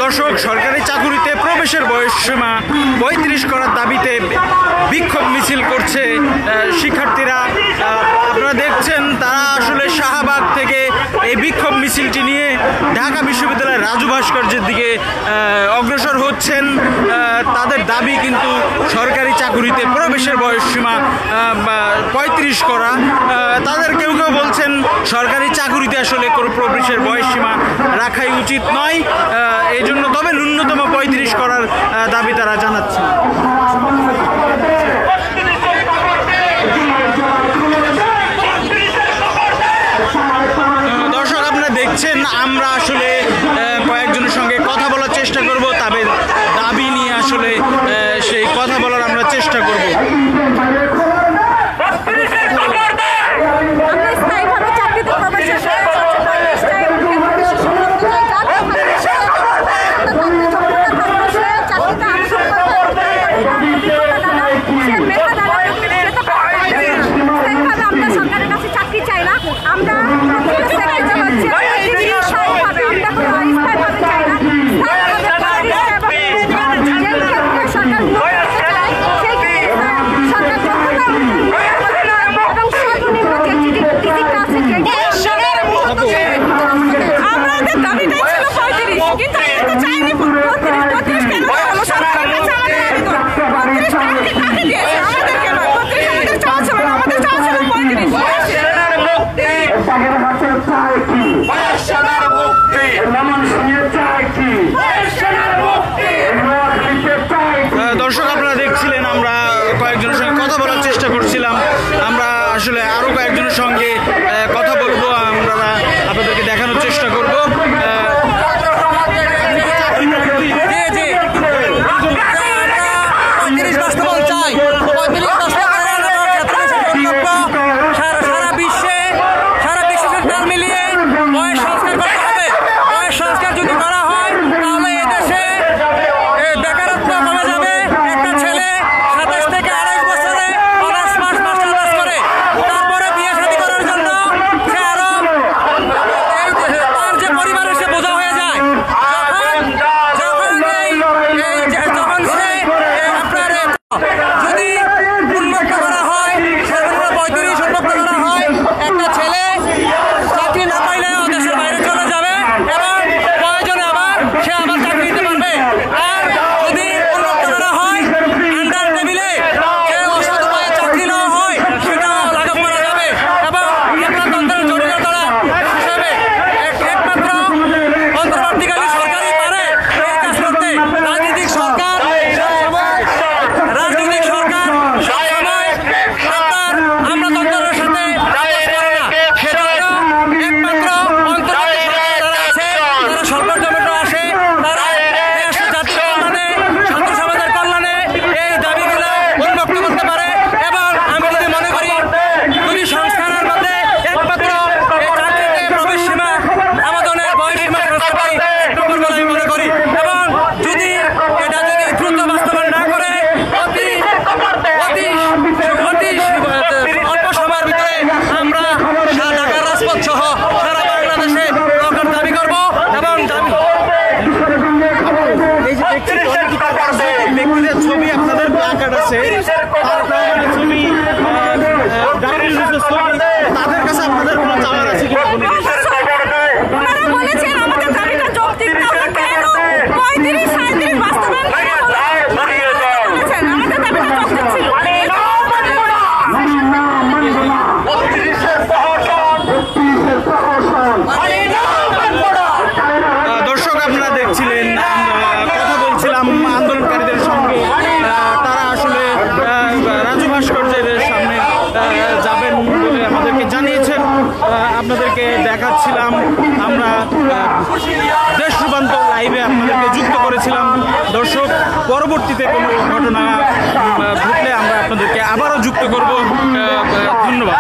দর্শক, সরকারি চাকুরিতে প্রবেশের বয়সসীমা ৩৫ করার দাবিতে বিক্ষোভ মিছিল করছে শিক্ষার্থীরা। আপনারা দেখছেন তারা আসলে শাহবাগ থেকে এই বিক্ষোভ মিছিলটি নিয়ে ঢাকা বিশ্ববিদ্যালয়ের রাজু ভাস্কর্যের দিকে অগ্রসর হচ্ছেন। তাদের দাবি কিন্তু সরকারি চাকুরিতে প্রবেশের বয়সসীমা ৩৫ করা। তাদের কেউ কেউ বলছেন সরকারি চাকুরিতে আসলে প্রবেশের বয়সসীমা রাখাই উচিত নয়, এই জন্য তবে ন্যূনতম ৩৫ করার দাবি তারা জানাচ্ছেন। দর্শক, আপনারা দেখছেন আমরা আসলে কয়েকজনের সঙ্গে কথা বলার চেষ্টা করব, তাদের দাবি নিয়ে আসলে সেই কথা বলার আমরা চেষ্টা করব। দর্শক, আপনারা দেখছিলেন আমরা কয়েকজনের সঙ্গে কথা বলার চেষ্টা করছিলাম। আমরা আসলে আরো কয়েকজনের সঙ্গে কথা বলবো, আমরা আপনাদেরকে দেখানোর চেষ্টা করবো। ছবি আপনাদের প্ল্যাকার্ড আছে, ছবি তাদের কাছে আপনাদের কোনো চাওয়ার আছে কি? দর্শক, আপনারা দেখছিলেন কথা বলছিলাম আন্দোলনকারীদের সঙ্গে। তারা আসলে রাজু ভাস্কর্যের সামনে যাবেন বলে আমাদেরকে জানিয়েছেন। আপনাদেরকে দেখাচ্ছিলাম আমরা দেশ রূপান্তর লাইভে আপনাদেরকে যুক্ত করেছিলাম। দর্শক, পরবর্তীতে কোনো ঘটনা ঘটলে আমরা আপনাদেরকে আবারও যুক্ত করব। ধন্যবাদ।